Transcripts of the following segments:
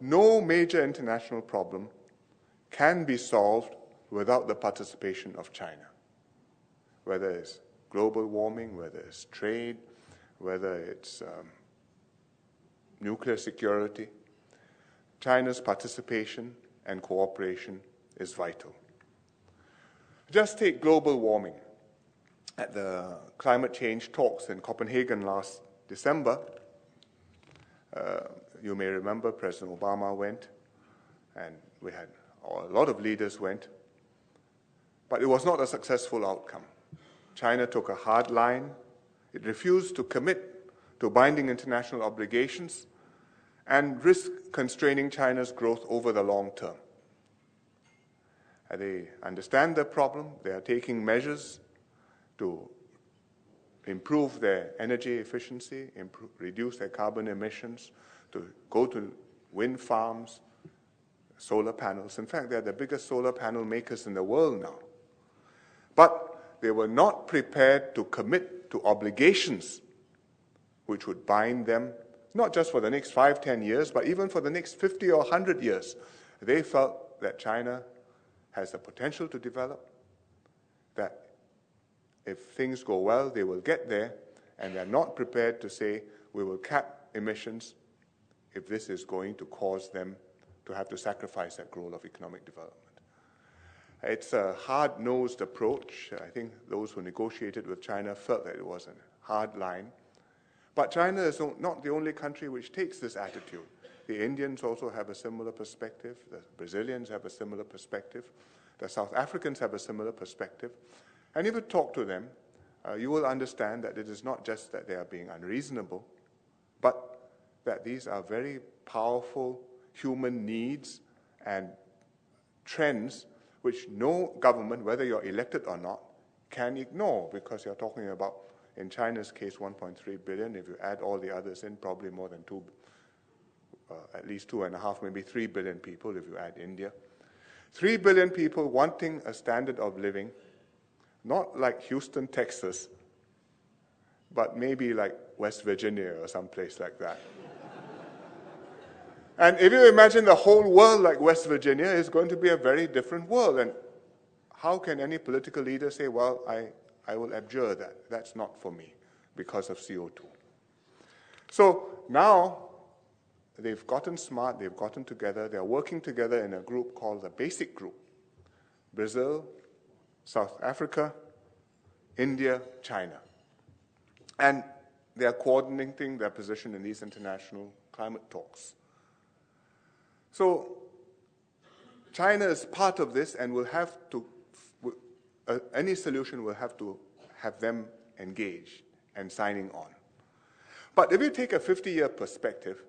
No major international problem can be solved without the participation of China, whether it's global warming, whether it's trade, whether it's nuclear security. China's participation and cooperation is vital. Just take global warming. At the climate change talks in Copenhagen last December, you may remember President Obama went, and we had a lot of leaders went, but it was not a successful outcome. China took a hard line. It refused to commit to binding international obligations and risk constraining China's growth over the long term. They understand the problem. They are taking measures to improve their energy efficiency, reduce their carbon emissions, to go to wind farms, solar panels. In fact, they're the biggest solar panel makers in the world now. But they were not prepared to commit to obligations which would bind them, not just for the next 5, 10 years, but even for the next 50 or 100 years. They felt that China has the potential to develop, that if things go well, they will get there, and they're not prepared to say, we will cap emissions if this is going to cause them to have to sacrifice that goal of economic development. It's a hard-nosed approach. I think those who negotiated with China felt that it was a hard line. But China is not the only country which takes this attitude. The Indians also have a similar perspective. The Brazilians have a similar perspective. The South Africans have a similar perspective. And if you talk to them, you will understand that it is not just that they are being unreasonable, but that these are very powerful human needs and trends which no government, whether you're elected or not, can ignore, because you're talking about, in China's case, 1.3 billion. If you add all the others in, probably more than at least 2.5, maybe 3 billion people if you add India. 3 billion people wanting a standard of living, not like Houston, Texas, but maybe like West Virginia or someplace like that. And if you imagine the whole world like West Virginia, it's going to be a very different world. And how can any political leader say, well, I will abjure that. That's not for me because of CO2. So now they've gotten smart, they've gotten together, they're working together in a group called the Basic Group. Brazil, South Africa, India, China. And they are coordinating their position in these international climate talks. So China is part of this and will have to, any solution will have to have them engaged and signing on. But if you take a 50-year perspective,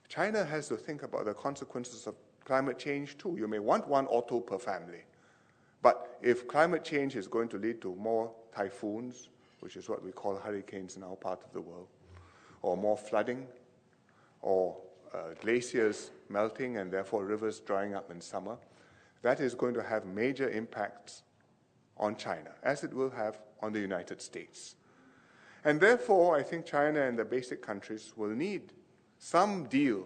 China has to think about the consequences of climate change too. You may want one auto per family. But if climate change is going to lead to more typhoons, which is what we call hurricanes in our part of the world, or more flooding, or glaciers melting and therefore rivers drying up in summer, that is going to have major impacts on China, as it will have on the United States. And therefore, I think China and the basic countries will need some deal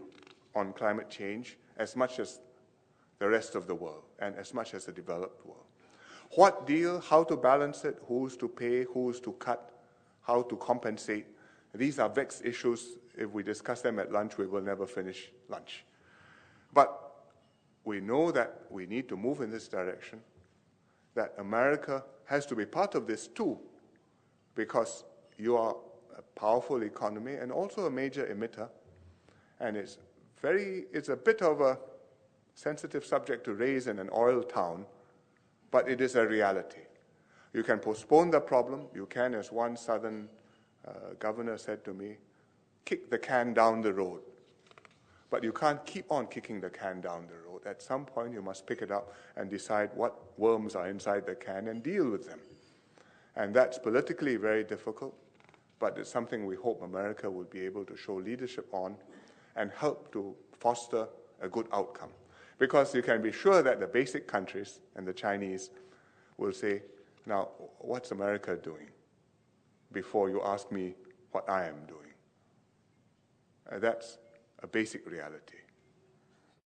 on climate change as much as the rest of the world and as much as the developed world. What deal, how to balance it, who's to pay, who's to cut, how to compensate, these are vexed issues. If we discuss them at lunch, we will never finish lunch. But we know that we need to move in this direction, that America has to be part of this too, because you are a powerful economy and also a major emitter, and it's a bit of a sensitive subject to raise in an oil town, but it is a reality. You can postpone the problem. You can, as one southern governor said to me, kick the can down the road. But you can't keep on kicking the can down the road. At some point, you must pick it up and decide what worms are inside the can and deal with them. And that's politically very difficult, but it's something we hope America will be able to show leadership on and help to foster a good outcome. Because you can be sure that the basic countries and the Chinese will say, now, what's America doing? Before you ask me what I am doing. That's a basic reality.